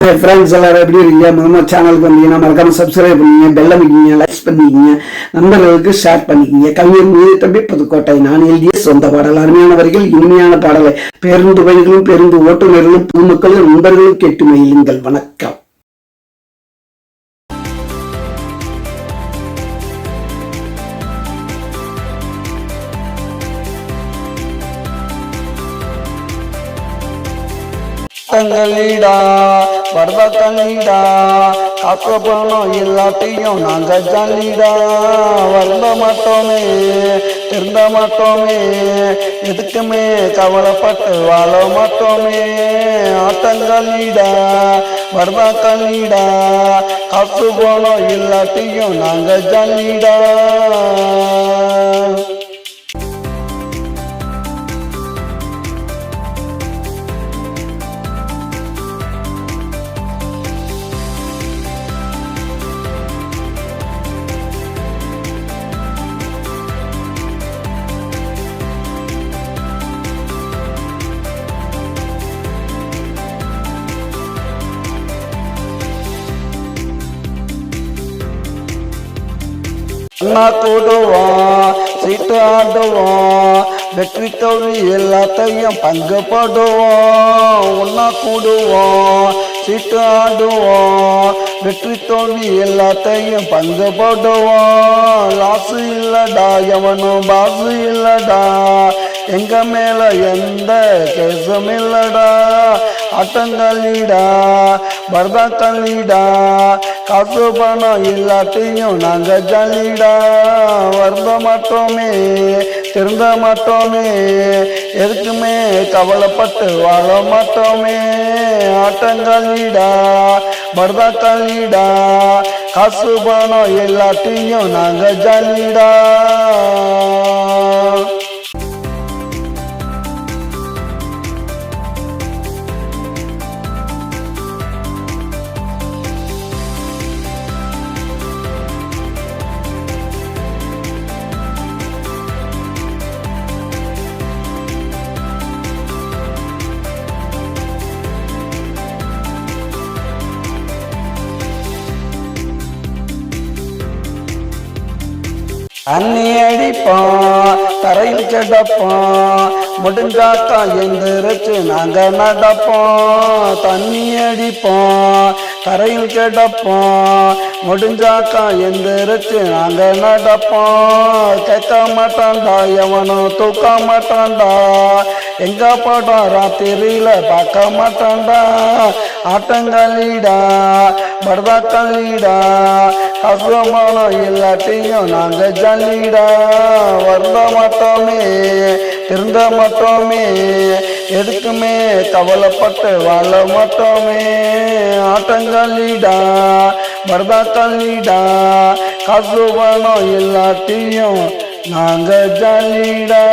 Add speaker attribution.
Speaker 1: Friends எல்லாரும் எப்படி இருக்கீங்க? முதல்ல சேனலுக்கு வந்தீங்கன்னா மறக்காம சப்ஸ்கிரைப் பண்ணிங்க, பெல் அமைக்கிங்க, லைக்ஸ் பண்ணிக்கிங்க, நண்பர்களுக்கு ஷேர் பண்ணிக்கிங்க. கவிஞர் மீது தம்பி புதுக்கோட்டை நான் எழுதிய சொந்த பாடல். அருமையான வரிகள், இனிமையான பாடலை பேருந்து பயணிகளும் பேருந்து ஓட்டுநர்களும் பொதுமக்களும் நண்பர்களும் கேட்டு மகிழுங்கள். வணக்கம்.
Speaker 2: தங்களீடா வரதா தண்ணீடா காக்க போனோம் எல்லாத்தையும் நாங்க ஜாலிடா வருந்த மாட்டோமே திருந்த மாட்டோமே எதுக்குமே கவலைப்பட்டு வாழ மாட்டோமே ஆட்டங்களீடா வரதா தண்ணீடா காசு போனோம் எல்லாத்தையும் நாங்க ஜாலிடா. அண்ணா கூடுவோம் சீட்டு ஆடுவோம் வெற்றி தோல்வி எல்லாத்தையும் பங்கு போடுவோம். ஒன்னா கூடுவோம் சீட்டு ஆடுவோம் வெற்றி தோல்வி எல்லாத்தையும் பங்கு போடுவோம். லாசு இல்லடா எவனும் பாசு இல்லடா எங்க மேல எந்த கேசும் இல்லடா. ஆட்டங்களீடா பரதா தள்ளிடா காசு பணம் எல்லாத்தையும் நாங்க ஜாலிடா வருந்த மாட்டோமே திருந்த மாட்டோமே எதுக்குமே கவலைப்பட்டு வாழ மாட்டோமே. ஆட்டங்களீடா பரதா தள்ளிடா காசு பணம் எல்லாத்தையும் நாங்க ஜாலிடா. தண்ணி அடிப்போம் தரையில் கிடப்போம் முடிஞ்சாக்கா எந்திரிச்சு நாங்க நடப்போம். தண்ணி அடிப்போம் தரையில் கிடப்போம் முடிஞ்சாக்கா எந்திரிச்சு நாங்க நடப்போம். கேட்க மாட்டான்டா எவனும் தூக்க மாட்டான்டா எங்க படம் ராத்திரியில பார்க்க மாட்டான்டா. ஆட்டங்களீடா பரதா தள்ளிடா கசுமான எல்லாத்தையும் நாங்க ஜாலிடா வருந்த மாட்டோமே திருந்த மாட்டோமே எதுக்குமே கவலைப்பட்டு வாழ மாட்டோமே. ஆட்டங்களீடா பரதா தள்ளிடா கசுவானம் எல்லாத்தையும் நாங்க ஜாலிடா.